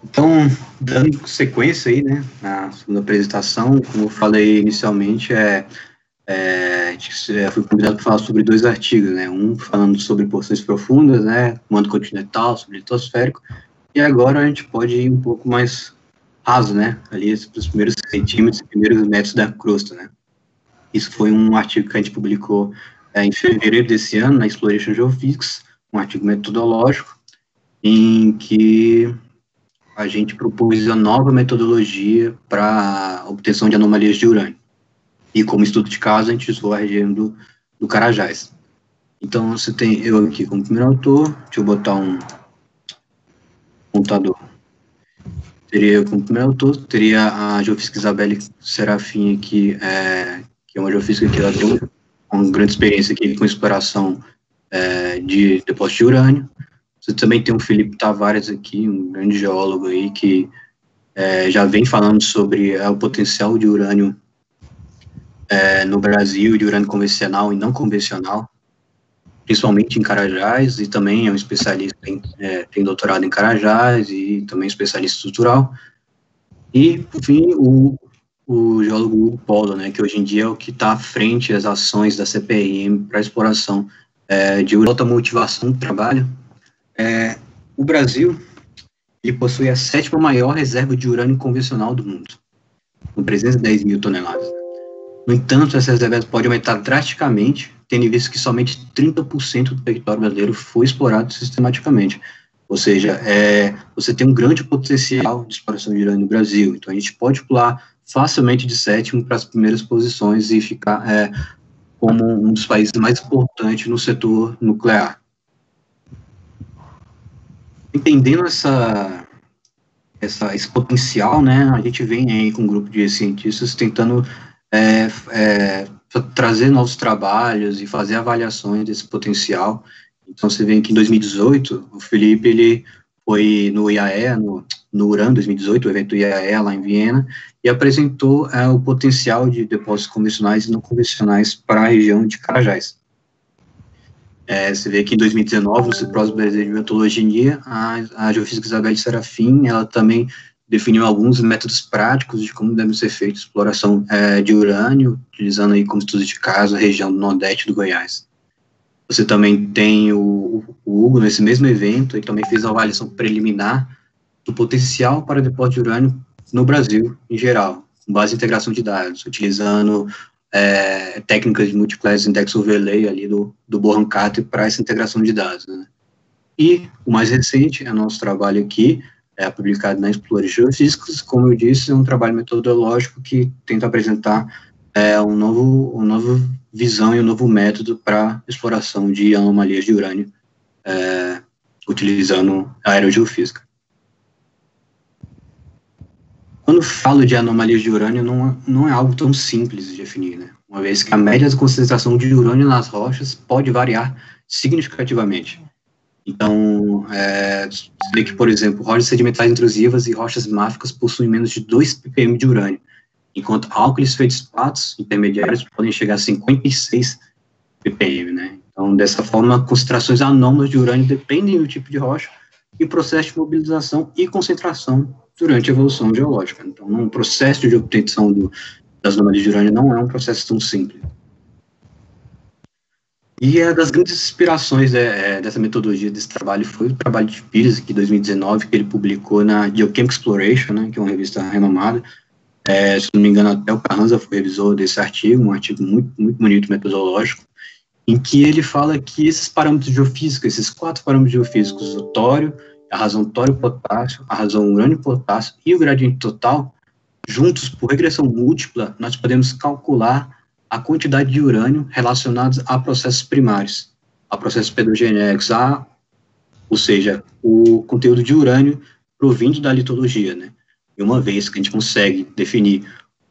Então, dando sequência aí, né, na segunda apresentação, como eu falei inicialmente, eu fui convidado para falar sobre 2 artigos, né, um falando sobre porções profundas, né, manto continental, sobre litosférico, e agora a gente pode ir um pouco mais raso, né, ali para os primeiros centímetros, primeiros metros da crosta, né. Isso foi um artigo que a gente publicou em fevereiro desse ano, na Exploration Geophysics, um artigo metodológico, em que a gente propôs uma nova metodologia para obtenção de anomalias de urânio. E como estudo de caso, a gente usou a região do Carajás. Então, você tem eu aqui como primeiro autor, deixa eu botar um computador. Teria eu como primeiro autor, teria a geofísica Isabelle Serafim, que é uma geofísica que ela tem uma grande experiência aqui com exploração de depósito de urânio. Você também tem o Felipe Tavares aqui, um grande geólogo aí, que já vem falando sobre o potencial de urânio no Brasil, de urânio convencional e não convencional, principalmente em Carajás, e também é um especialista, tem doutorado em Carajás e também especialista estrutural. E, por fim, o geólogo Hugo Polo, né, que hoje em dia é o que está à frente das ações da CPIM para a exploração de alta motivação do trabalho. O Brasil, ele possui a 7ª maior reserva de urânio convencional do mundo, com 310 mil toneladas. No entanto, essa reserva pode aumentar drasticamente, tendo visto que somente 30% do território brasileiro foi explorado sistematicamente. Ou seja, você tem um grande potencial de exploração de urânio no Brasil. Então, a gente pode pular facilmente de 7º para as primeiras posições e ficar como um dos países mais importantes no setor nuclear. Entendendo esse potencial, né, a gente vem aí com um grupo de cientistas tentando trazer novos trabalhos e fazer avaliações desse potencial. Então, você vê que em 2018, o Felipe, ele foi no IAEA, no URAN 2018, o evento do IAEA lá em Viena, e apresentou o potencial de depósitos convencionais e não convencionais para a região de Carajás. Você vê que em 2019, no Simpósio Brasileiro de Meteorologia, a geofísica Isabelle Serafim, ela também definiu alguns métodos práticos de como deve ser feita a exploração de urânio, utilizando aí como estudo de caso a região do Nordeste do Goiás. Você também tem o Hugo, nesse mesmo evento, ele também fez a avaliação preliminar do potencial para depósito de urânio no Brasil, em geral, com base em integração de dados, utilizando técnicas de Multi-Class Index Overlay ali do Bohan Carter para essa integração de dados, né? E o mais recente é o nosso trabalho aqui, publicado na Exploration Geophysics, como eu disse, é um trabalho metodológico que tenta apresentar uma nova visão e um novo método para exploração de anomalias de urânio, utilizando a aerogeofísica. Quando falo de anomalias de urânio, não é algo tão simples de definir, né? Uma vez que a média de concentração de urânio nas rochas pode variar significativamente. Então, você vê que, por exemplo, rochas sedimentares intrusivas e rochas máficas possuem menos de 2 ppm de urânio, enquanto álcalis feldspats intermediários podem chegar a 56 ppm, né? Então, dessa forma, concentrações anômalas de urânio dependem do tipo de rocha e processo de mobilização e concentração durante a evolução geológica. Então, um processo de obtenção das anomalias de urânio não é um processo tão simples. E uma das grandes inspirações dessa metodologia, desse trabalho, foi o trabalho de Pires, de 2019, que ele publicou na Geochemical Exploration, né, que é uma revista renomada. Se não me engano, até o Carranza foi revisor desse artigo, um artigo muito, muito bonito, metodológico, em que ele fala que esses parâmetros geofísicos, esses 4 parâmetros geofísicos, o tório, a razão tório-potássio, a razão urânio-potássio e o gradiente total, juntos, por regressão múltipla, nós podemos calcular a quantidade de urânio relacionados a processos primários, a processos petrogenéticos, ou seja, o conteúdo de urânio provindo da litologia, né? E uma vez que a gente consegue definir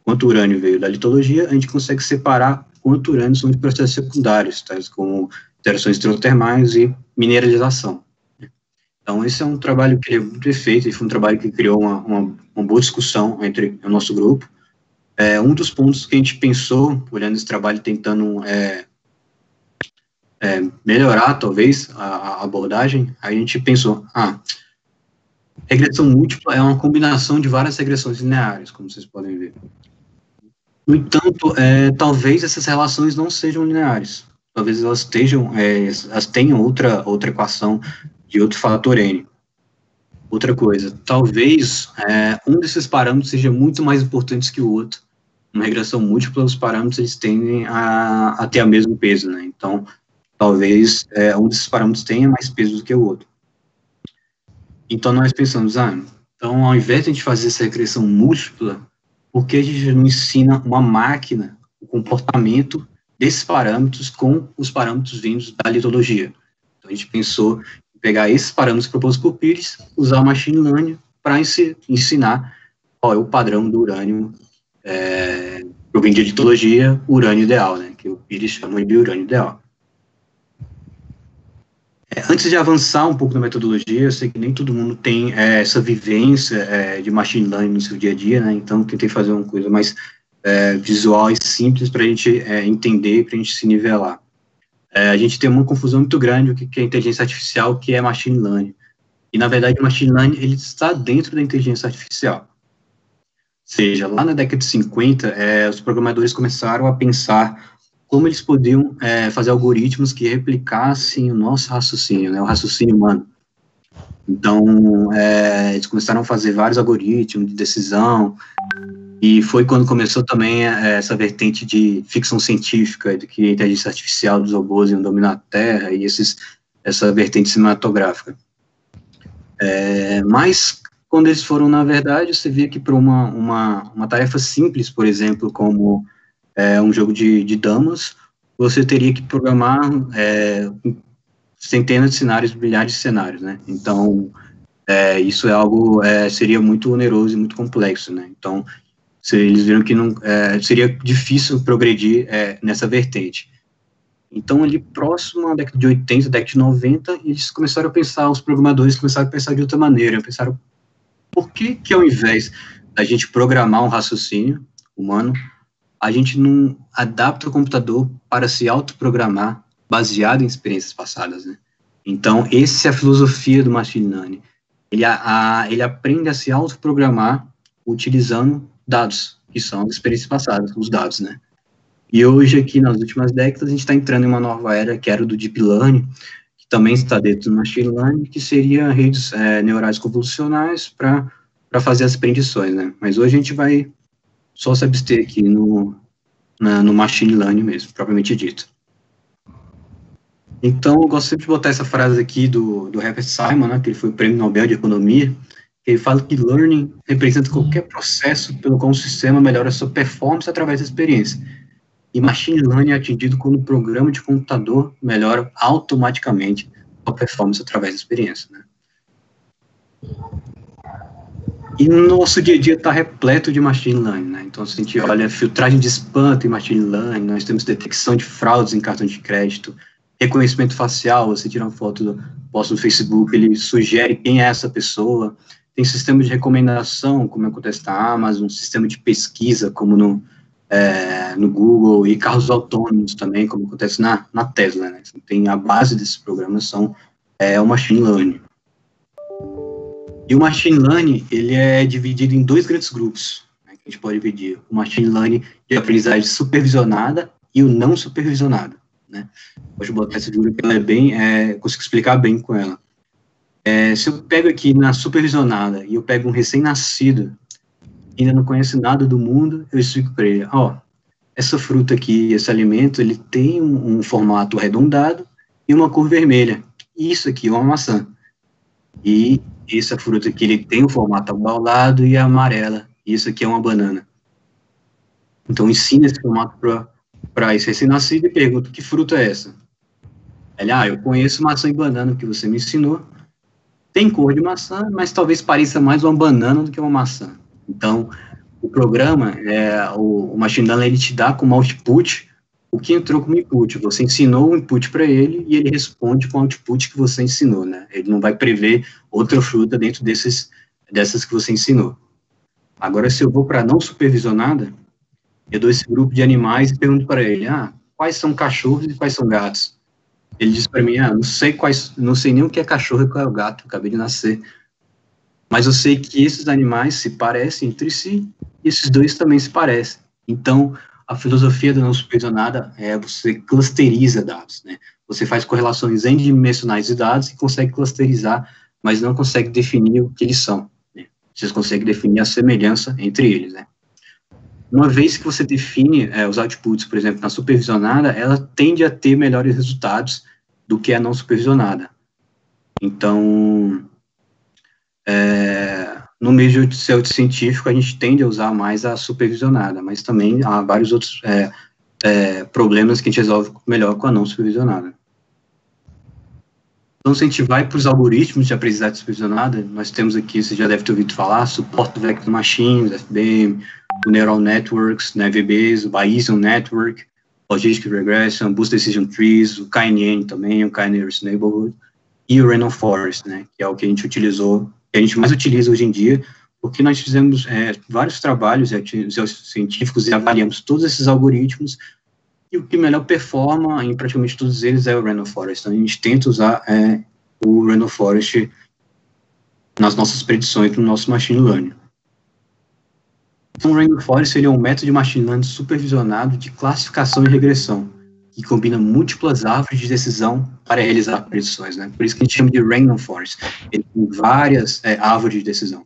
quanto urânio veio da litologia, a gente consegue separar quanto urânio são de processos secundários, tais como interações hidrotermais e mineralização. Então, esse é um trabalho que é muito efeito, e foi um trabalho que criou uma boa discussão entre o nosso grupo. Um dos pontos que a gente pensou, olhando esse trabalho, tentando melhorar, talvez, a abordagem, a gente pensou, Regressão múltipla é uma combinação de várias regressões lineares, como vocês podem ver. No entanto, talvez essas relações não sejam lineares. Talvez elas tenham outra equação de outro fator n. Outra coisa, talvez um desses parâmetros seja muito mais importante que o outro. Uma regressão múltipla, os parâmetros eles tendem a ter o mesmo peso, né? Então, talvez um desses parâmetros tenha mais peso do que o outro. Então, nós pensamos, então, ao invés de a gente fazer essa regressão múltipla, por que a gente não ensina uma máquina o comportamento desses parâmetros com os parâmetros vindos da litologia? Então, a gente pensou em pegar esses parâmetros propostos por Pires, usar o machine learning para ensinar qual é o padrão do urânio provindo de litologia, urânio ideal, né, que o Pires chama de urânio ideal. Antes de avançar um pouco na metodologia, eu sei que nem todo mundo tem essa vivência de machine learning no seu dia a dia, né, então tentei fazer uma coisa mais visual e simples para a gente entender, para a gente se nivelar. A gente tem uma confusão muito grande o que é inteligência artificial, o que é machine learning. E, na verdade, o machine learning ele está dentro da inteligência artificial. Ou seja, lá na década de 50, os programadores começaram a pensar como eles podiam fazer algoritmos que replicassem o nosso raciocínio, né, o raciocínio humano. Então, eles começaram a fazer vários algoritmos de decisão, e foi quando começou também essa vertente de ficção científica, de que a inteligência artificial dos robôs iam dominar a Terra, e essa vertente cinematográfica. Mas, quando eles foram, na verdade, você via que para uma tarefa simples, por exemplo, como um jogo de damas, você teria que programar centenas de cenários, milhares de cenários, né? Então, isso é algo, seria muito oneroso e muito complexo, né? Então, eles viram que não, seria difícil progredir nessa vertente. Então, ali próximo à década de 80, década de 90, eles começaram a pensar, os programadores começaram a pensar de outra maneira, pensaram, por que ao invés da gente programar um raciocínio humano, a gente não adapta o computador para se autoprogramar baseado em experiências passadas, né? Então, essa é a filosofia do machine learning. Ele aprende a se autoprogramar utilizando dados, que são as experiências passadas, os dados, né? E hoje, aqui, nas últimas décadas, a gente está entrando em uma nova era, que era o do Deep Learning, que também está dentro do Machine Learning, que seria redes neurais convolucionais para fazer as predições, né? Mas hoje a gente vai só se abster aqui no Machine Learning mesmo, propriamente dito. Então, eu gosto sempre de botar essa frase aqui do Herbert Simon, né, que ele foi o Prêmio Nobel de Economia, que ele fala que learning representa qualquer processo pelo qual um sistema melhora sua performance através da experiência. E machine learning é atingido quando o programa de computador melhora automaticamente a performance através da experiência, né? E no nosso dia a dia está repleto de machine learning, né? Então, se a gente olha filtragem de spam em machine learning, nós temos detecção de fraudes em cartão de crédito, reconhecimento facial, você tira uma foto, posta no Facebook, ele sugere quem é essa pessoa, tem sistema de recomendação, como acontece na Amazon, sistema de pesquisa, como no Google, e carros autônomos também, como acontece na Tesla, né? Tem a base desses programas são o machine learning. E o machine learning, ele é dividido em dois grandes grupos, né, que a gente pode dividir. O machine learning de aprendizagem supervisionada e o não supervisionado, né? Pode botar essa figura que ela é bem, consigo explicar bem com ela. Se eu pego aqui na supervisionada e eu pego um recém-nascido, ainda não conhece nada do mundo, eu explico para ele, essa fruta aqui, esse alimento, ele tem um formato arredondado e uma cor vermelha. Isso aqui é uma maçã. E essa fruta aqui, ele tem um formato abaulado e amarela. Isso aqui é uma banana. Então, ensina esse formato para esse recém-nascido e pergunta, que fruta é essa? Ele, eu conheço maçã e banana que você me ensinou. Tem cor de maçã, mas talvez pareça mais uma banana do que uma maçã. Então, o programa, o machine learning, ele te dá como output o que entrou como input. Você ensinou o input para ele e ele responde com o output que você ensinou, né? Ele não vai prever outra fruta dentro dessas que você ensinou. Agora, se eu vou para não supervisionada, eu dou esse grupo de animais e pergunto para ele, quais são cachorros e quais são gatos? Ele diz para mim, não sei nem o que é cachorro e qual é o gato, acabei de nascer. Mas eu sei que esses animais se parecem entre si, e esses dois também se parecem. Então, a filosofia da não supervisionada é você clusteriza dados, né? Você faz correlações n-dimensionais de dados e consegue clusterizar, mas não consegue definir o que eles são, né? Você consegue definir a semelhança entre eles, né? Uma vez que você define os outputs, por exemplo, na supervisionada, ela tende a ter melhores resultados do que a não supervisionada. Então, no meio de científico, a gente tende a usar mais a supervisionada, mas também há vários outros problemas que a gente resolve melhor com a não supervisionada. Então, se a gente vai para os algoritmos de aprendizagem supervisionada, nós temos aqui, você já deve ter ouvido falar, Support Vector Machines, FBM, o Neural Networks, né, VBs, o Bayesian Network, Logistic Regression, Boost Decision Trees, o KNN também, o K-Nearest Neighborhood, e o Random Forest, né, que é o que a gente utilizou, que a gente mais utiliza hoje em dia, porque nós fizemos vários trabalhos científicos e avaliamos todos esses algoritmos, e o que melhor performa em praticamente todos eles é o Random Forest. Então, a gente tenta usar o Random Forest nas nossas predições no nosso Machine Learning. Então, o Random Forest ele é um método de Machine Learning supervisionado de classificação e regressão, que combina múltiplas árvores de decisão para realizar predições, né? Por isso que a gente chama de Random Forest. Ele tem várias árvores de decisão.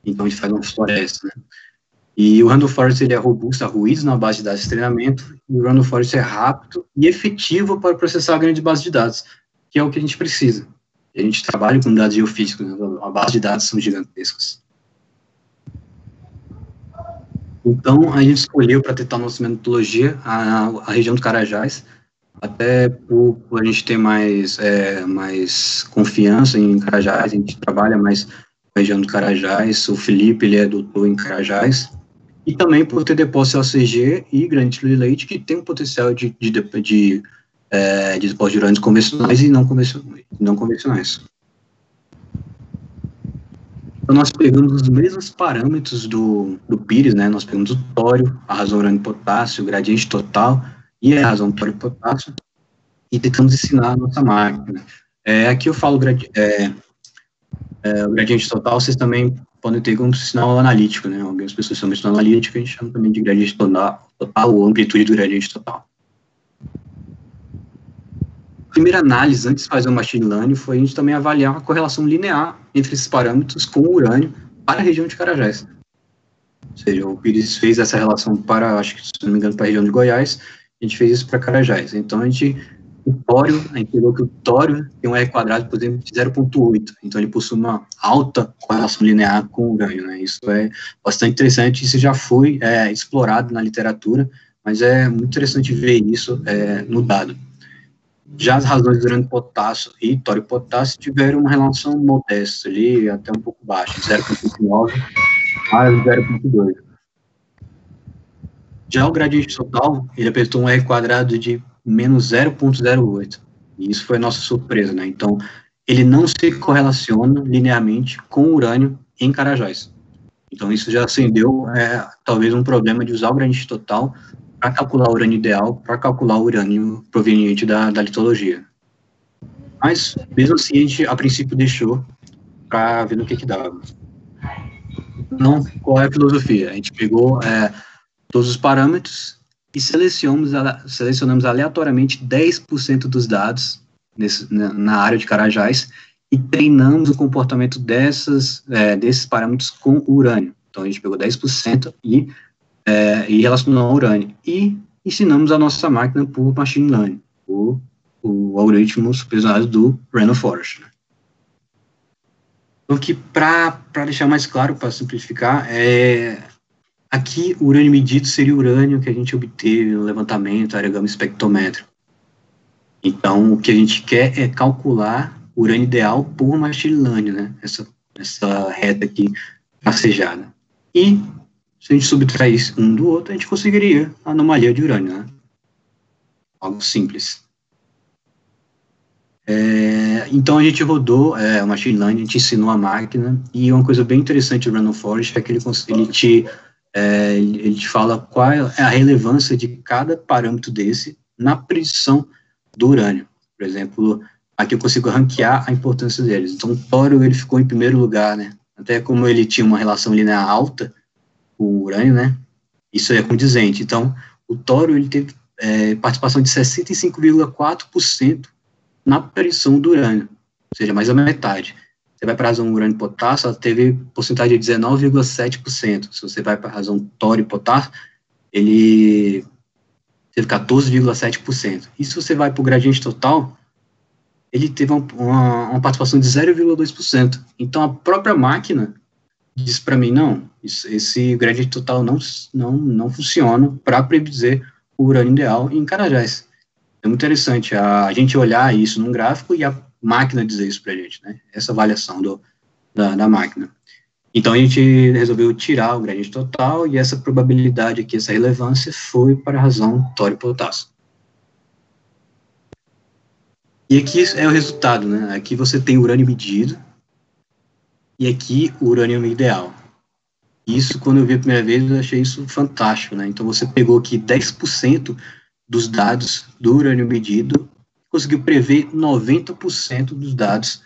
Então, a gente faz uma floresta, né? E o Random Forest ele é robusto a ruídos na base de dados de treinamento, e o Random Forest é rápido e efetivo para processar grandes bases de dados, que é o que a gente precisa. E a gente trabalha com dados geofísicos, né? A base de dados são gigantescas. Então, a gente escolheu para tentar nossa metodologia a região do Carajás, até por a gente ter mais confiança em Carajás, a gente trabalha mais com a região do Carajás, o Felipe, ele é doutor em Carajás, e também por ter depósito LCG e granito de leite, que tem um potencial de depósito de urânios convencionais e não convencionais. Então, nós pegamos os mesmos parâmetros do Pires, né? Nós pegamos o tório, a razão urânio-potássio, o gradiente total e a razão tório-potássio, e tentamos ensinar a nossa máquina. Aqui eu falo o gradiente total, vocês também podem ter como sinal analítico, né? Algumas pessoas chamam de sinal analítico, a gente chama também de gradiente total ou amplitude do gradiente total. A primeira análise, antes de fazer o Machine Learning, foi a gente também avaliar a correlação linear entre esses parâmetros com o urânio para a região de Carajás. Ou seja, o Pires fez essa relação para, acho que, se não me engano, para a região de Goiás, a gente fez isso para Carajás. Então, a gente pegou que o tório tem um R quadrado, por exemplo, de 0,8. Então, ele possui uma alta correlação linear com o urânio, né? Isso é bastante interessante, isso já foi explorado na literatura, mas é muito interessante ver isso no dado. Já as razões de urânio-potássio e tório-potássio tiveram uma relação modesta ali, até um pouco baixa, 0,9 a 0,2. Já o gradiente total, ele apresentou um R quadrado de menos 0,08. E isso foi a nossa surpresa, né? Então, ele não se correlaciona linearmente com o urânio em Carajás. Então, isso já acendeu, talvez, um problema de usar o gradiente total para calcular o urânio ideal, para calcular o urânio proveniente da litologia. Mas, mesmo assim, a gente, a princípio, deixou para ver no que dava. Então, qual é a filosofia? A gente pegou todos os parâmetros e selecionamos aleatoriamente 10% dos dados na área de Carajás e treinamos o comportamento desses parâmetros com o urânio. Então, a gente pegou 10% e relacionou ao urânio. E ensinamos a nossa máquina por Machine Learning, o algoritmo supervisionado do Random Forest. Né? Então, aqui, para deixar mais claro, para simplificar, aqui o urânio medido seria o urânio que a gente obteve no levantamento aerogama espectrométrico. Então, o que a gente quer é calcular o urânio ideal por Machine Learning, né? Essa reta aqui tracejada. E se a gente subtraísse um do outro, a gente conseguiria a anomalia de urânio, né? Algo simples. Então, a gente rodou o Machine Learning, a gente ensinou a máquina, e uma coisa bem interessante do Random Forest é que ele te fala qual é a relevância de cada parâmetro desse na predição do urânio. Por exemplo, aqui eu consigo ranquear a importância deles. Então, o tório, ele ficou em primeiro lugar, né? até como ele tinha uma relação linear alta com o urânio, né, isso é condizente. Então, o tório, ele teve participação de 65,4% na aparição do urânio, ou seja, mais da metade. Você vai para a razão urânio e potássio, ela teve porcentagem de 19,7%. Se você vai para a razão tório e potássio, ele teve 14,7%. E se você vai para o gradiente total, ele teve uma participação de 0,2%. Então, a própria máquina disse para mim, não, esse gradiente total não funciona para predizer o urânio ideal em Carajás. É muito interessante a gente olhar isso num gráfico e a máquina dizer isso para a gente, né? Essa avaliação da máquina. Então, a gente resolveu tirar o gradiente total e essa probabilidade aqui, essa relevância, foi para a razão tório e potássio. E aqui é o resultado, né? Aqui você tem o urânio medido e aqui o urânio ideal. Isso, quando eu vi a primeira vez, eu achei isso fantástico, né? Então, você pegou aqui 10% dos dados do urânio medido, conseguiu prever 90% dos dados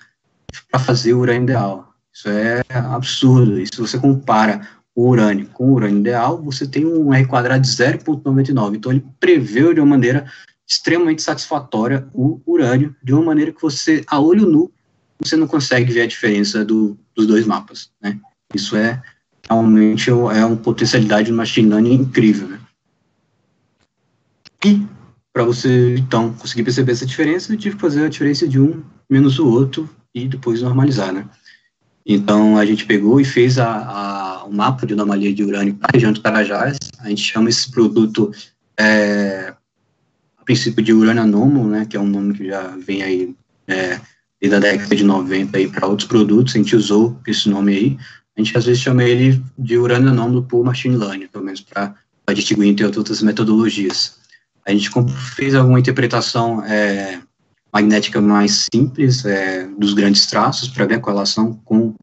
para fazer o urânio ideal. Isso é absurdo. E se você compara o urânio com o urânio ideal, você tem um R quadrado de 0,99. Então, ele preveu de uma maneira extremamente satisfatória o urânio, de uma maneira que você, a olho nu, você não consegue ver a diferença dos dois mapas, né? Isso realmente uma potencialidade do machine learning incrível, né? E, para você, então, conseguir perceber essa diferença, eu tive que fazer a diferença de um menos o outro e depois normalizar, né? Então, a gente pegou e fez o mapa de anomalia de urânio para a região do Carajás. A gente chama esse produto, a princípio, de urânio anômalo, né, que é um nome que já vem aí desde a década de 90 para outros produtos. A gente usou esse nome aí. A gente, às vezes, chama ele de urânio anômalo por machine learning, pelo menos para distinguir entre outras metodologias. A gente fez alguma interpretação magnética mais simples dos grandes traços para ver a correlação com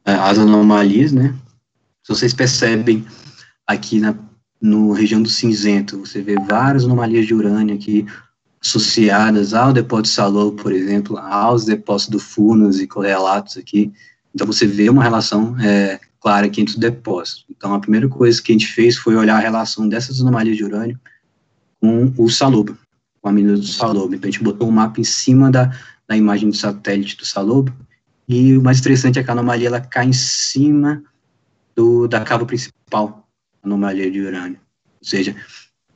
as anomalias, né? Se vocês percebem aqui no região do cinzento, você vê várias anomalias de urânio aqui associadas ao depósito de Salobo, por exemplo, aos depósitos do Furnas e correlatos aqui. Então, você vê uma relação clara aqui entre os depósitos. Então, a primeira coisa que a gente fez foi olhar a relação dessas anomalias de urânio com o Salobo, com a mina do Salobo. Então, a gente botou um mapa em cima da imagem de satélite do Salobo, e o mais interessante é que a anomalia ela cai em cima da cava principal, anomalia de urânio. Ou seja,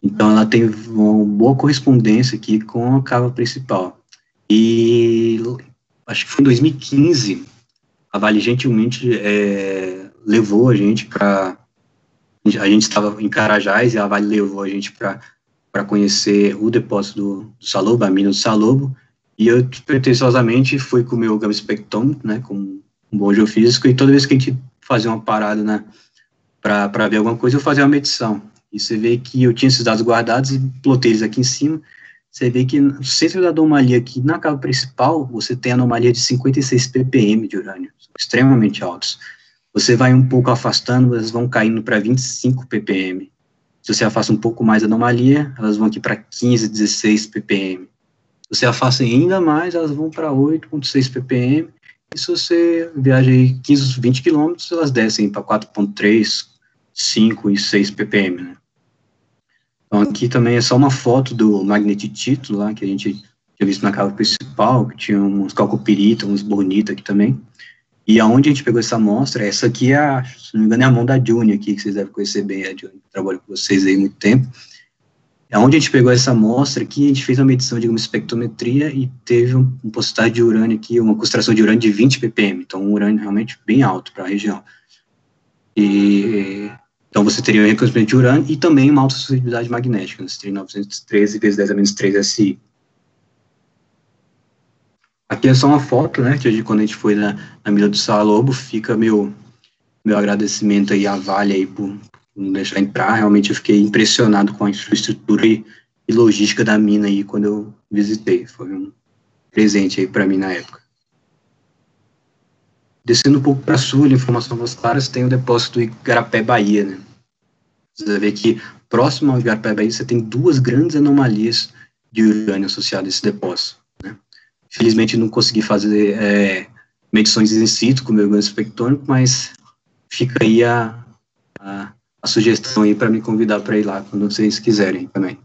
então ela tem uma boa correspondência aqui com a cava principal. E acho que foi em 2015, a Vale gentilmente levou a gente para... A gente estava em Carajás e a Vale levou a gente para conhecer o depósito do Salobo, a mina do Salobo, e eu, pretensiosamente, fui com o meu gamma espectrômetro, né, como um bom geofísico, e toda vez que a gente fazia uma parada, né, para ver alguma coisa, eu fazia uma medição. E você vê que eu tinha esses dados guardados e plotei eles aqui em cima. Você vê que no centro da anomalia aqui, na cava principal, você tem a anomalia de 56 ppm de urânio, extremamente altos. Você vai um pouco afastando, elas vão caindo para 25 ppm. Se você afasta um pouco mais a anomalia, elas vão aqui para 15, 16 ppm. Se você afasta ainda mais, elas vão para 8,6 ppm. E se você viaja aí 15, 20 quilômetros, elas descem para 4,3, 5 e 6 ppm, né? Então, aqui também é só uma foto do magnetitito lá, que a gente tinha visto na cava principal, que tinha uns calcopirita, uns bornita aqui também. E aonde a gente pegou essa amostra, essa aqui se não me engano, é a mão da Juni aqui, que vocês devem conhecer bem, a Juni, que trabalha com vocês aí há muito tempo. Aonde a gente pegou essa amostra aqui, a gente fez uma medição de uma espectrometria e teve uma porcentagem de urânio aqui, uma concentração de urânio de 20 ppm, então um urânio realmente bem alto para a região. Então você teria um reconhecimento de urânio e também uma alta suscetibilidade magnética, você teria 913 vezes 10 a menos 3 SI. Aqui é só uma foto, né, que quando a gente foi na mina do Salobo, fica meu agradecimento aí à Vale aí por não deixar entrar. Realmente eu fiquei impressionado com a infraestrutura e logística da mina aí quando eu visitei. Foi um presente aí para mim na época. Descendo um pouco para sul, de informação mais claras, tem o depósito do Igarapé, Bahia, né? Você vai ver que próximo ao Igarapé, Bahia, você tem duas grandes anomalias de urânio associadas a esse depósito, né? Infelizmente não consegui fazer medições in situ com o mergulho espectrônico, mas fica aí a sugestão aí para me convidar para ir lá, quando vocês quiserem também.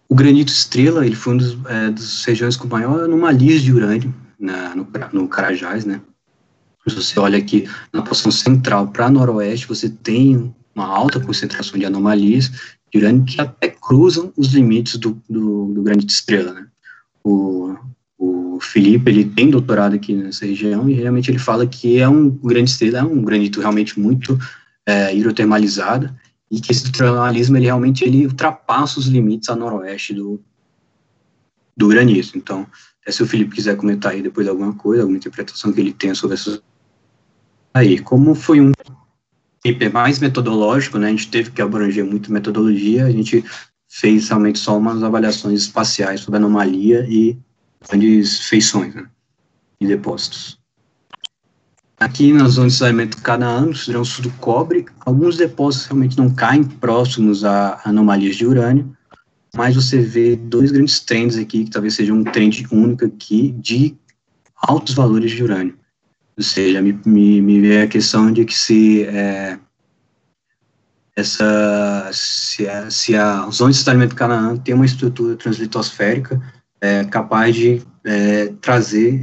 O granito estrela, ele foi uma das regiões com maior anomalias de urânio no Carajás, né? Se você olha aqui na porção central para noroeste, você tem uma alta concentração de anomalias de urânio que até cruzam os limites do granito estrela, né? O Felipe, ele tem doutorado aqui nessa região e realmente ele fala que granito estrela é um granito realmente muito hidrotermalizado e que esse hidrotermalismo, ele realmente ultrapassa os limites a noroeste do granito. Então, se o Felipe quiser comentar aí depois alguma coisa, alguma interpretação que ele tenha sobre essas... Aí, como foi um paper mais metodológico, né, a gente teve que abranger muito metodologia, a gente fez realmente só umas avaliações espaciais sobre anomalia e grandes feições, né, e depósitos. Aqui na zona de desalamento cada ano, no sul do cobre, alguns depósitos realmente não caem próximos a anomalias de urânio, mas você vê dois grandes trends aqui, que talvez seja um trend único aqui, de altos valores de urânio. Ou seja, me vê a questão de que se a zona de estabilimento Canaã tem uma estrutura translitosférica capaz de trazer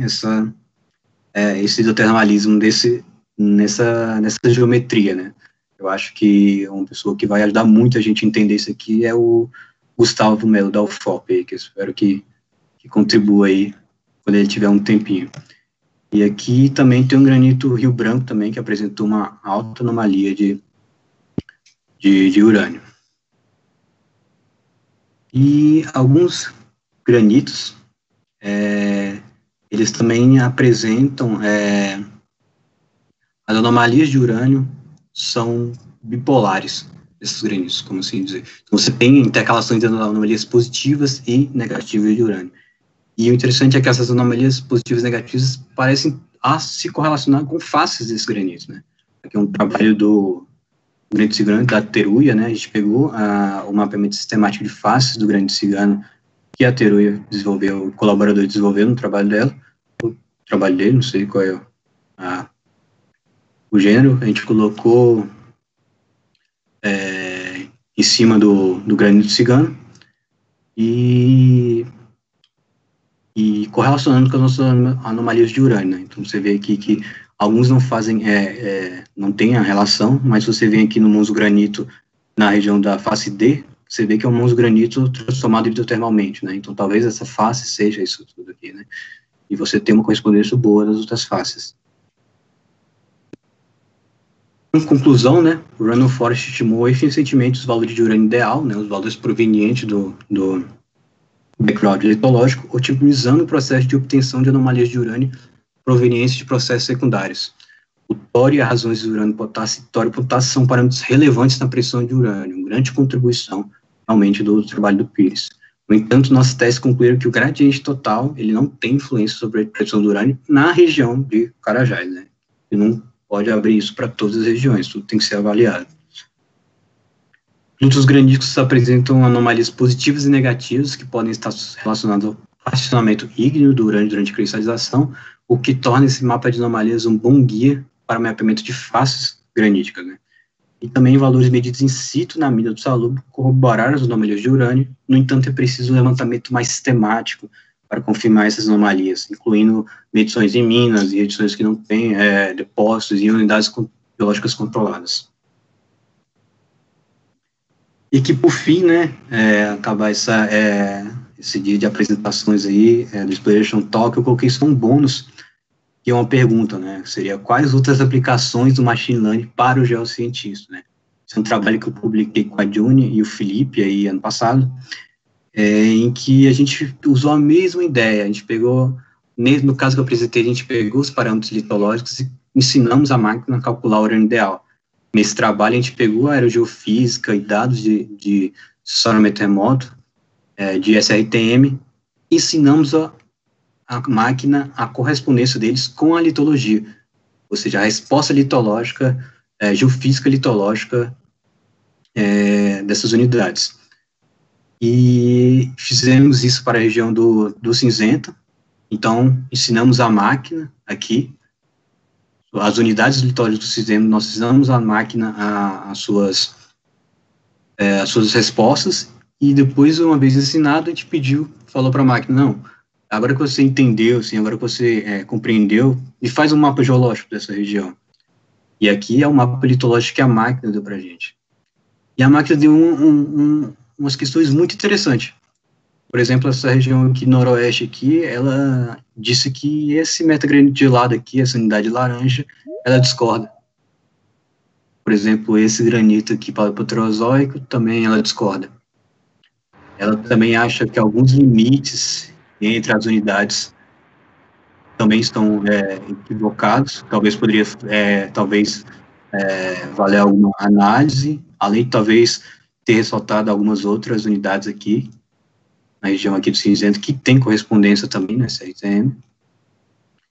esse hidrotermalismo nessa geometria, né? Eu acho que uma pessoa que vai ajudar muito a gente a entender isso aqui é o Gustavo Melo da UFOP, que eu espero que contribua aí quando ele tiver um tempinho. E aqui também tem um granito Rio Branco também, que apresentou uma alta anomalia de urânio. E alguns granitos, eles também apresentam, as anomalias de urânio são bipolares, esses granitos, como assim dizer. Então, você tem intercalações de anomalias positivas e negativas de urânio. E o interessante é que essas anomalias positivas e negativas parecem se correlacionar com faces desses granitos, né? Aqui é um trabalho do granito cigano, da Teruya, né? A gente pegou o mapeamento sistemático de faces do granito cigano que a Teruya desenvolveu, o colaborador desenvolveu no trabalho dele, não sei qual é o gênero, a gente colocou em cima do granito cigano e correlacionando com as nossas anomalias de urânio, né? Então, você vê aqui que alguns não fazem, não tem a relação, mas você vê aqui no monzogranito, na região da face D, você vê que é um monzogranito transformado hidrotermalmente, né? Então, talvez essa face seja isso tudo aqui, né? E você tem uma correspondência boa das outras faces. Em conclusão, né, o Randall Forest estimou eficientemente os valores de urânio ideal, né, os valores provenientes do background litológico, otimizando o processo de obtenção de anomalias de urânio provenientes de processos secundários. O tório e as razões de urânio potássio e tório potássio são parâmetros relevantes na pressão de urânio, uma grande contribuição, realmente, do trabalho do Pires. No entanto, nossas teses concluíram que o gradiente total, ele não tem influência sobre a pressão do urânio na região de Carajás, né? E não pode abrir isso para todas as regiões, tudo tem que ser avaliado. Muitos granitos apresentam anomalias positivas e negativas que podem estar relacionadas ao particionamento ígneo do urânio durante a cristalização, o que torna esse mapa de anomalias um bom guia para o mapeamento de faces graníticas, né? E também valores medidos in situ na mina do Salub corroboraram as anomalias de urânio, no entanto é preciso um levantamento mais sistemático para confirmar essas anomalias, incluindo medições em minas e edições que não têm depósitos e unidades biológicas controladas. E que, por fim, né, acabar esse dia de apresentações aí, do Exploration Talk, eu coloquei só um bônus, que é uma pergunta, né, seria quais outras aplicações do Machine Learning para o geocientista, né? Esse é um trabalho que eu publiquei com a Juni e o Felipe aí ano passado, em que a gente usou a mesma ideia, a gente pegou, no caso que eu apresentei, a gente pegou os parâmetros litológicos e ensinamos a máquina a calcular o urânio ideal. Nesse trabalho, a gente pegou a aerogeofísica e dados de sensoramento remoto, de SRTM, e ensinamos a máquina a correspondência deles com a litologia, ou seja, a resposta litológica, geofísica litológica dessas unidades. E fizemos isso para a região do Cinzenta, Então, ensinamos a máquina aqui, as unidades litórgicas do sistema, nós ensinamos a máquina as suas respostas, e depois, uma vez ensinado, a gente falou para a máquina, não, agora que você entendeu, assim, agora que você compreendeu, me faz um mapa geológico dessa região. E aqui é o mapa litológico que a máquina deu para a gente. E a máquina deu umas questões muito interessantes. Por exemplo, essa região aqui, noroeste aqui, ela disse que esse metagranito gelado aqui, essa unidade laranja, ela discorda. Por exemplo, esse granito aqui paleoproterozoico, também ela discorda. Ela também acha que alguns limites entre as unidades também estão equivocados, talvez poderia, valer alguma análise, além de talvez ter ressaltado algumas outras unidades aqui, na região aqui do cinzento, que tem correspondência também nessa RTM,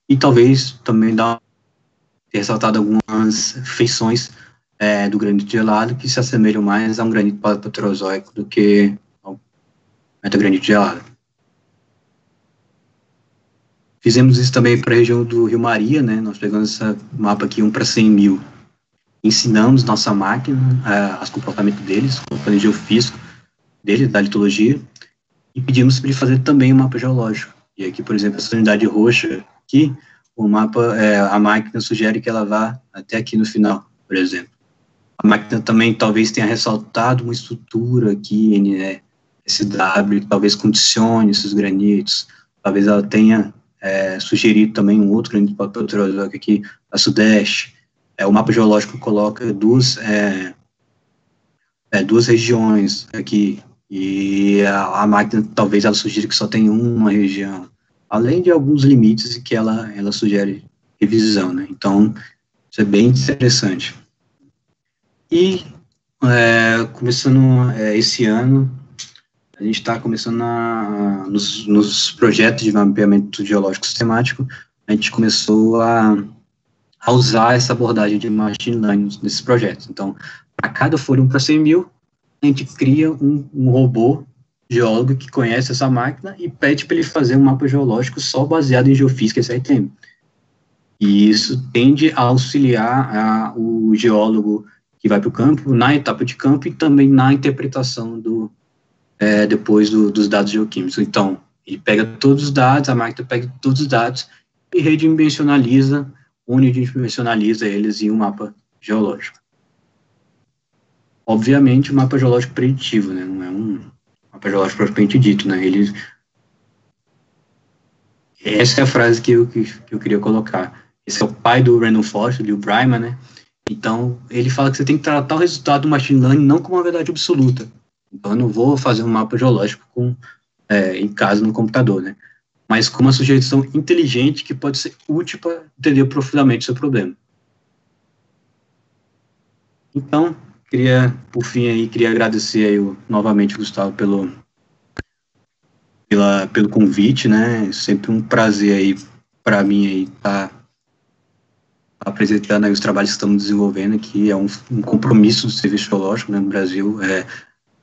e talvez também ter ressaltado algumas feições do granito gelado que se assemelham mais a um granito paleoproterozoico do que ao metagranito gelado. Fizemos isso também para a região do Rio Maria, né? Nós pegamos esse mapa aqui 1 para 100 mil. Ensinamos nossa máquina, o comportamento deles, o plano geofísico dele, da litologia, e pedimos para ele fazer também um mapa geológico. E aqui, por exemplo, essa unidade roxa aqui, o mapa, a máquina sugere que ela vá até aqui no final, por exemplo. A máquina também talvez tenha ressaltado uma estrutura aqui, SW, que talvez condicione esses granitos. Talvez ela tenha sugerido também um outro granito paleoproterozoico aqui, a sudeste. O mapa geológico coloca duas regiões aqui, e a máquina talvez ela sugira que só tem uma região, além de alguns limites que ela sugere revisão, né? Então, isso é bem interessante. E, começando esse ano, a gente está começando nos projetos de mapeamento geológico sistemático, a gente começou a usar essa abordagem de machine learning nesses projetos. Então, para cada folha 1 para 100 mil, a gente cria um robô geólogo que conhece essa máquina e pede para ele fazer um mapa geológico só baseado em geofísica e SRTM. E isso tende a auxiliar o geólogo que vai para o campo, na etapa de campo e também na interpretação depois dos dados geoquímicos. Então, ele pega todos os dados, a máquina pega todos os dados e redimensionaliza, unidimensionaliza eles em um mapa geológico. Obviamente, um mapa geológico preditivo, né? Não é um mapa geológico propriamente dito, né? Essa é a frase que eu queria colocar. Esse é o pai do Random Forest, do Bryma, né? Então, ele fala que você tem que tratar o resultado do machine learning não como uma verdade absoluta. Então, eu não vou fazer um mapa geológico em casa no computador, né? Mas com uma sugestão inteligente que pode ser útil para entender profundamente o seu problema. Então, por fim, queria agradecer aí, novamente, Gustavo, pelo convite, né? Sempre um prazer aí para mim aí estar apresentando aí os trabalhos que estamos desenvolvendo, que é um compromisso do Serviço Geológico, né, no Brasil,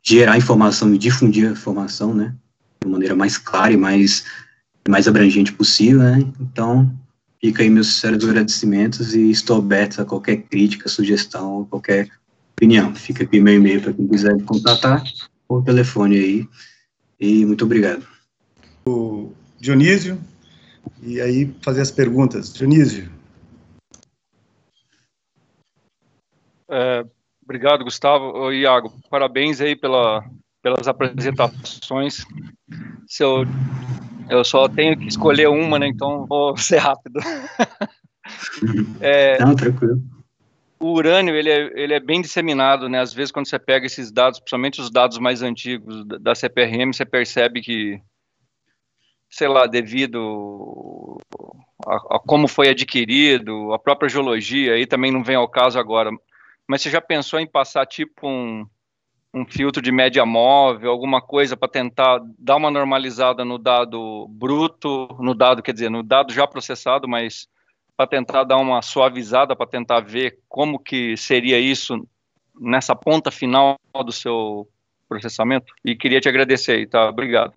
gerar informação e difundir a informação, né, de maneira mais clara e mais abrangente possível, né. Então, fica aí meus sinceros agradecimentos e estou aberto a qualquer crítica, sugestão, qualquer opinião. Fica aqui meu e-mail para quem quiser me contatar, ou telefone aí, e muito obrigado. O Dionísio, e aí fazer as perguntas. Dionísio. Obrigado, Gustavo. Iago, parabéns aí pelas apresentações. Eu só tenho que escolher uma, né? Então vou ser rápido. Não, tranquilo. O urânio, ele é bem disseminado, né? Às vezes, quando você pega esses dados, principalmente os dados mais antigos da CPRM, você percebe que, sei lá, devido a como foi adquirido, a própria geologia, aí também não vem ao caso agora. Mas você já pensou em passar tipo um filtro de média móvel, alguma coisa para tentar dar uma normalizada no dado bruto, no dado já processado, mas para tentar dar uma suavizada, para tentar ver como que seria isso nessa ponta final do seu processamento? E queria te agradecer aí, tá? Obrigado.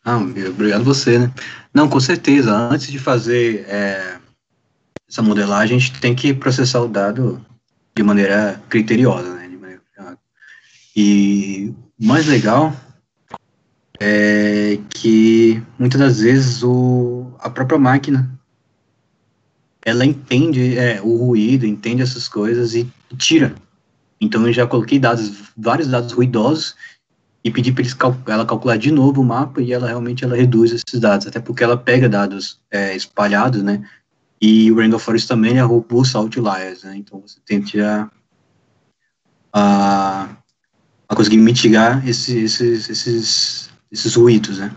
Ah, obrigado você, né? Não, com certeza. Antes de fazer essa modelagem, a gente tem que processar o dado de maneira criteriosa, né? E o mais legal é que muitas das vezes a própria máquina ela entende o ruído, entende essas coisas e tira. Então eu já coloquei vários dados ruidosos e pedi para ela calcular de novo o mapa e ela reduz esses dados, até porque ela pega dados espalhados, né? E o Random Forest também é robusto a outliers, né? Então você tende a conseguir mitigar esses ruídos, né?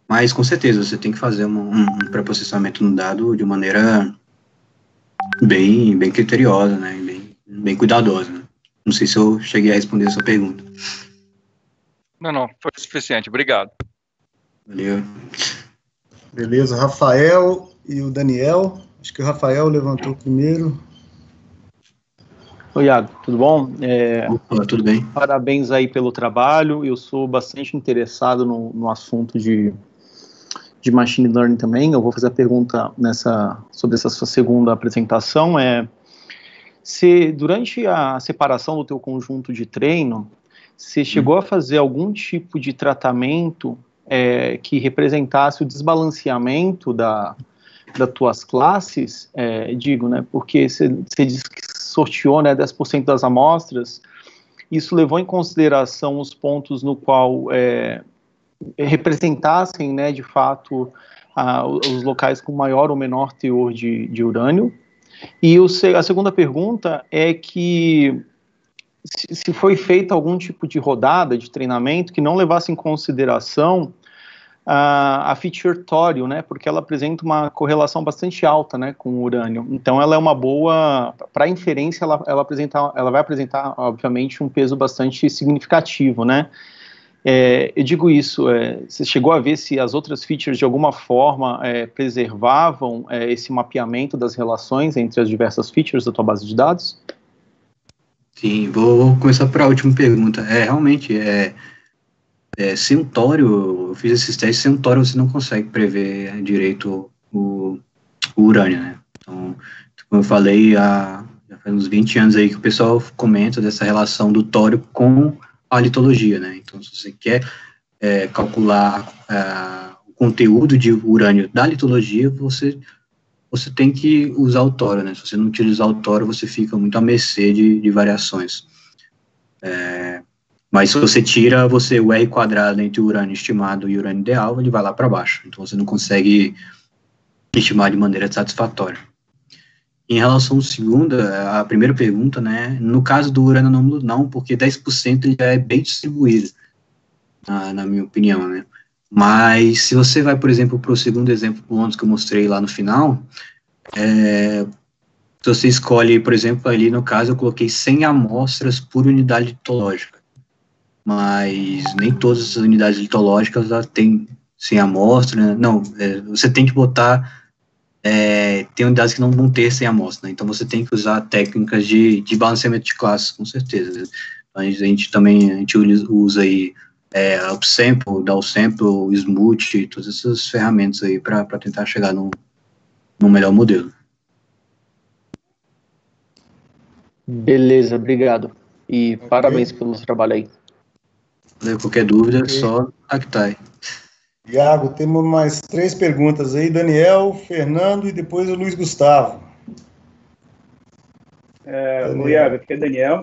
Mas com certeza você tem que fazer um pré-processamento no dado de maneira bem criteriosa, né? Bem cuidadosa. Né? Não sei se eu cheguei a responder a sua pergunta. Não, foi suficiente, obrigado. Valeu. Beleza, Rafael e o Daniel. Acho que o Rafael levantou primeiro. Oi, Iago, tudo bom? Opa, tudo bem? Parabéns aí pelo trabalho. Eu sou bastante interessado no assunto de machine learning também. Eu vou fazer a pergunta sobre essa sua segunda apresentação. Se durante a separação do teu conjunto de treino, você chegou a fazer algum tipo de tratamento que representasse o desbalanceamento das tuas classes, né? Porque você disse que sorteou, né, 10% das amostras, isso levou em consideração os pontos no qual representassem, né, de fato, os locais com maior ou menor teor de urânio. E a segunda pergunta é que se foi feita algum tipo de rodada de treinamento que não levasse em consideração a feature thório, né, porque ela apresenta uma correlação bastante alta, né, com o urânio. Então, ela é uma boa para inferência. Ela vai apresentar, obviamente, um peso bastante significativo, né. Eu digo isso. Você chegou a ver se as outras features de alguma forma preservavam esse mapeamento das relações entre as diversas features da tua base de dados? Sim, vou começar por a última pergunta. Realmente, sem um tório, eu fiz esses testes, sem um tório você não consegue prever direito o urânio, né? Então, como eu falei, já faz uns 20 anos aí que o pessoal comenta dessa relação do tório com a litologia, né? Então, se você quer calcular o conteúdo de urânio da litologia, você tem que usar o tório, né? Se você não utilizar o tório, você fica muito à mercê de variações. Mas se você tira o R quadrado entre o urânio estimado e o urânio ideal, ele vai lá para baixo. Então você não consegue estimar de maneira satisfatória. Em relação à segunda, a primeira pergunta, né? No caso do urânio anômalo, não, porque 10% ele já é bem distribuído, na minha opinião, né? Mas se você vai, por exemplo, para o segundo exemplo bônus que eu mostrei lá no final, se você escolhe, por exemplo, ali no caso eu coloquei 100 amostras por unidade litológica, mas nem todas as unidades litológicas têm 100 amostras, né? Não, você tem que botar, tem unidades que não vão ter 100 amostras, né? Então você tem que usar técnicas de balanceamento de classes, com certeza. A gente usa aí upsample, downsample, smooth, todas essas ferramentas aí para tentar chegar num melhor modelo. Beleza, obrigado. E parabéns pelo trabalho aí. Qualquer dúvida, só contactar. Iago, temos mais 3 perguntas aí. Daniel, Fernando e depois o Luiz Gustavo. O Iago, aqui é Daniel.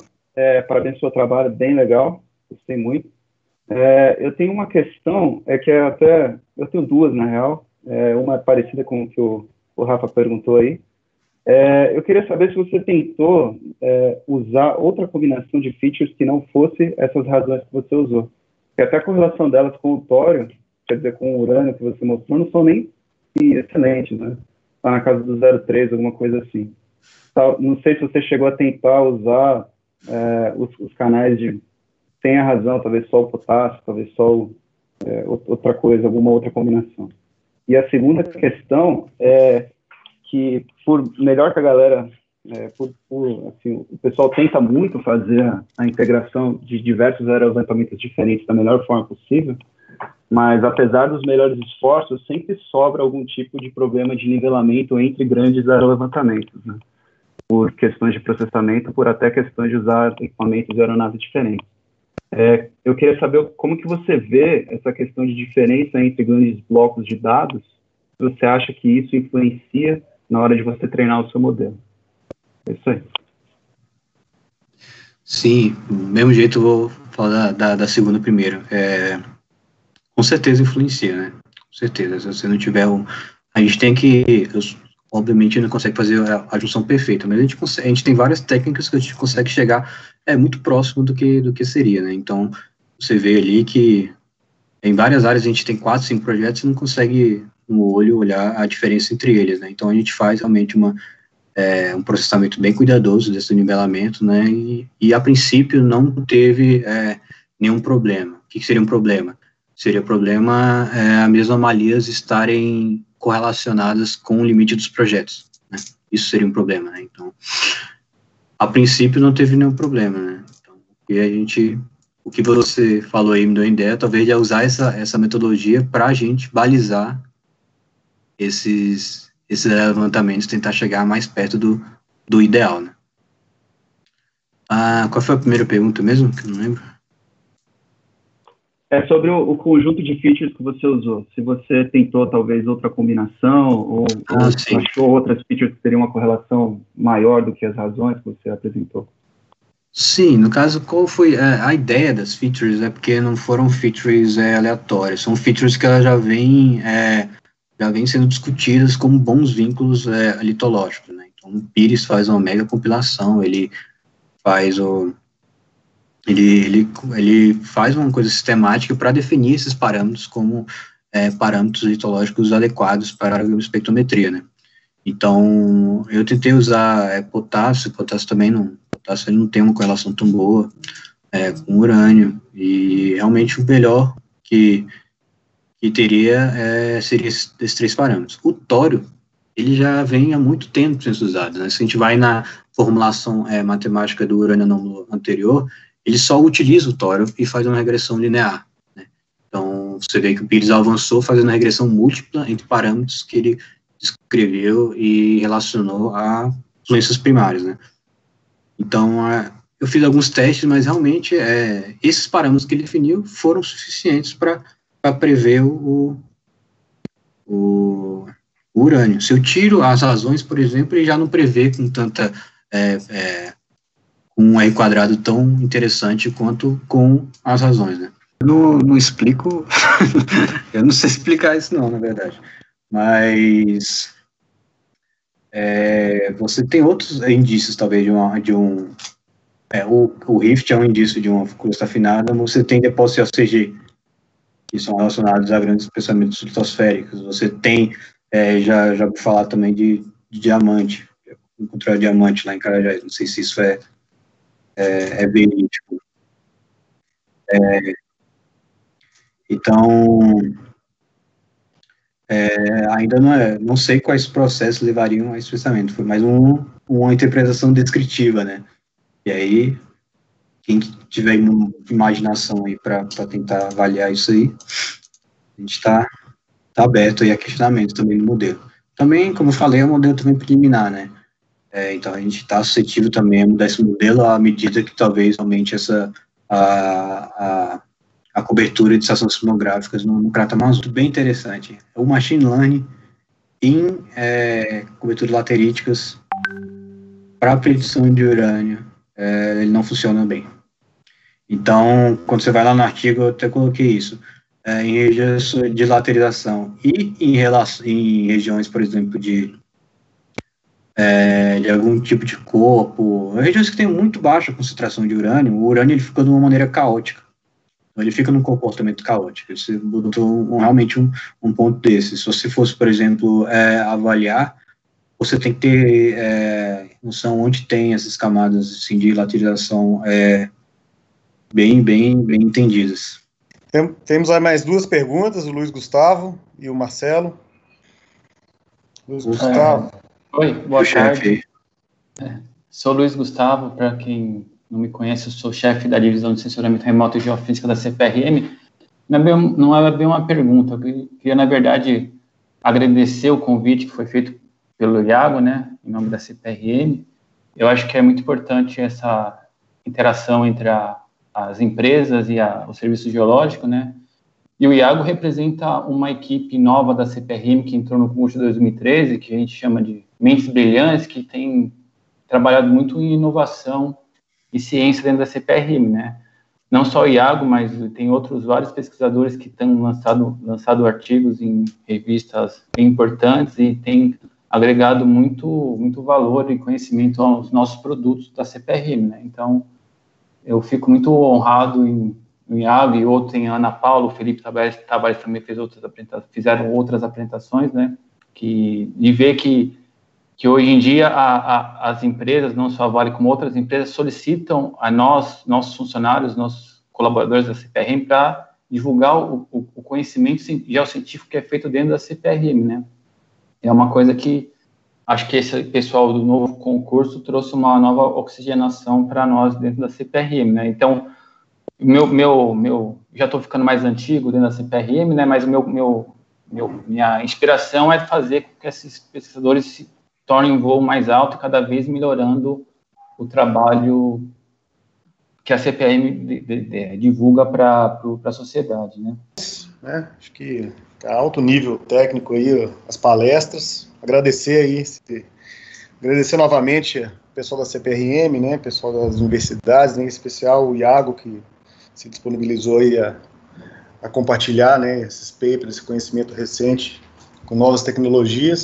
Parabéns pelo seu trabalho, bem legal. Gostei muito. Eu tenho uma questão, eu tenho duas, na real. Uma é parecida com o que o Rafa perguntou aí. Eu queria saber se você tentou usar outra combinação de features que não fosse essas razões que você usou. Porque até a correlação delas com o tório, quer dizer, com o urânio que você mostrou, não são nem excelentes, né? Está na casa do 0,3, alguma coisa assim. Não sei se você chegou a tentar usar os canais sem a razão, talvez só o potássio, talvez só outra coisa, alguma outra combinação. E a segunda questão é que, por melhor que a galera, assim, o pessoal tenta muito fazer a integração de diversos aerosolentamentos diferentes da melhor forma possível, mas apesar dos melhores esforços, sempre sobra algum tipo de problema de nivelamento entre grandes aerolevantamentos, né? Por questões de processamento, por até questões de usar equipamentos de aeronave diferentes. Eu queria saber como que você vê essa questão de diferença entre grandes blocos de dados. Você acha que isso influencia na hora de você treinar o seu modelo? É isso aí. Sim, do mesmo jeito eu vou falar da segunda primeiro. Com certeza influencia, né? Com certeza. Se você não tiver a gente tem que... obviamente não consegue fazer a junção perfeita, mas a gente tem várias técnicas que a gente consegue chegar muito próximo do que seria, né? Então, você vê ali que em várias áreas a gente tem 4, 5 projetos e não consegue, no olho, olhar a diferença entre eles, né? Então, a gente faz realmente um processamento bem cuidadoso desse nivelamento, né? E a princípio, não teve nenhum problema. O que seria um problema? Seria problema as mesmas anomalias estarem correlacionadas com o limite dos projetos, né? Isso seria um problema, né? Então, a princípio não teve nenhum problema, né? Então, o que você falou aí me deu uma ideia, talvez é usar essa metodologia para a gente balizar esses levantamentos, tentar chegar mais perto do ideal, né? Qual foi a primeira pergunta mesmo, que eu não lembro? É sobre o conjunto de features que você usou. Se você tentou, talvez, outra combinação, ou achou outras features que teriam uma correlação maior do que as razões que você apresentou. Sim, no caso, qual foi a ideia das features? É porque não foram features aleatórias, são features que elas já vêm sendo discutidas como bons vínculos litológicos, né? Então, o Pires faz uma mega compilação, ele faz ele faz uma coisa sistemática para definir esses parâmetros como parâmetros litológicos adequados para a espectrometria, né? Então, eu tentei usar potássio também potássio ele não tem uma correlação tão boa com urânio, e realmente o melhor que teria seria esses 3 parâmetros. O tório, ele já vem há muito tempo sendo usado, né? Se a gente vai na formulação matemática do urânio anômalo anterior, ele só utiliza o tório e faz uma regressão linear, né? Então, você vê que o Pires avançou fazendo regressão múltipla entre parâmetros que ele descreveu e relacionou a influências primárias, né? Então, eu fiz alguns testes, mas realmente esses parâmetros que ele definiu foram suficientes para prever o urânio. Se eu tiro as razões, por exemplo, ele já não prevê com tanta um R quadrado tão interessante quanto com as razões, né? Eu não explico, eu não sei explicar isso não, na verdade, mas você tem outros indícios, talvez, o Rift é um indício de uma crosta afinada, mas você tem depósitos CG, que são relacionados a grandes espessamentos litosféricos. Você tem, já vou falar também de diamante, encontrar diamante lá em Carajás, não sei se isso é verídico. Então, ainda não sei quais processos levariam a esse pensamento, foi mais uma interpretação descritiva, né? E aí, quem tiver imaginação aí para tentar avaliar isso aí, a gente está aberto aí a questionamento também no modelo. Também, como eu falei, é um modelo também preliminar, né? Então, a gente está suscetível também a mudar esse modelo à medida que talvez aumente a cobertura de estações sismográficas no Cratamazul. Muito bem interessante. O machine learning em coberturas lateríticas para predição de urânio, ele não funciona bem. Então, quando você vai lá no artigo, eu até coloquei isso, em regiões de laterização e em regiões, por exemplo, de algum tipo de corpo, regiões que têm muito baixa concentração de urânio, o urânio ele fica de uma maneira caótica. Então, ele fica num comportamento caótico. Você botou realmente um ponto desse. Se você fosse, por exemplo, avaliar, você tem que ter noção onde tem essas camadas assim, de laterização bem entendidas. Temos aí mais 2 perguntas, o Luiz Gustavo e o Marcelo. Luiz Gustavo. Oi, boa tarde. Sou Luiz Gustavo, para quem não me conhece, eu sou chefe da divisão de sensoramento remoto e geofísica da CPRM. Não é bem uma pergunta, eu queria, na verdade, agradecer o convite que foi feito pelo Iago, né, em nome da CPRM. Eu acho que é muito importante essa interação entre as empresas e o serviço geológico, né, e o Iago representa uma equipe nova da CPRM que entrou no concurso de 2013, que a gente chama de Mentes Brilhantes, que tem trabalhado muito em inovação e ciência dentro da CPRM, né. Não só o Iago, mas tem outros vários pesquisadores que têm lançado artigos em revistas bem importantes e têm agregado muito valor e conhecimento aos nossos produtos da CPRM, né? Então, eu fico muito honrado em Iago e outros, tem a Ana Paula, o Felipe Tavares também fizeram outras apresentações, né? De ver que hoje em dia as empresas, não só a Vale como outras empresas, solicitam a nossos funcionários, nossos colaboradores da CPRM para divulgar o conhecimento geocientífico que é feito dentro da CPRM, né? É uma coisa que acho que esse pessoal do novo concurso trouxe uma nova oxigenação para nós dentro da CPRM, né? Então, já estou ficando mais antigo dentro da CPRM, né? Mas minha inspiração é fazer com que esses pesquisadores se tornem um voo mais alto, cada vez melhorando o trabalho que a CPRM divulga para a sociedade, né? Acho que tá alto nível técnico aí, as palestras. Agradecer novamente o pessoal da CPRM, né, pessoal das universidades, né, em especial o Iago, que se disponibilizou aí a compartilhar, né, esses papers, esse conhecimento recente com novas tecnologias.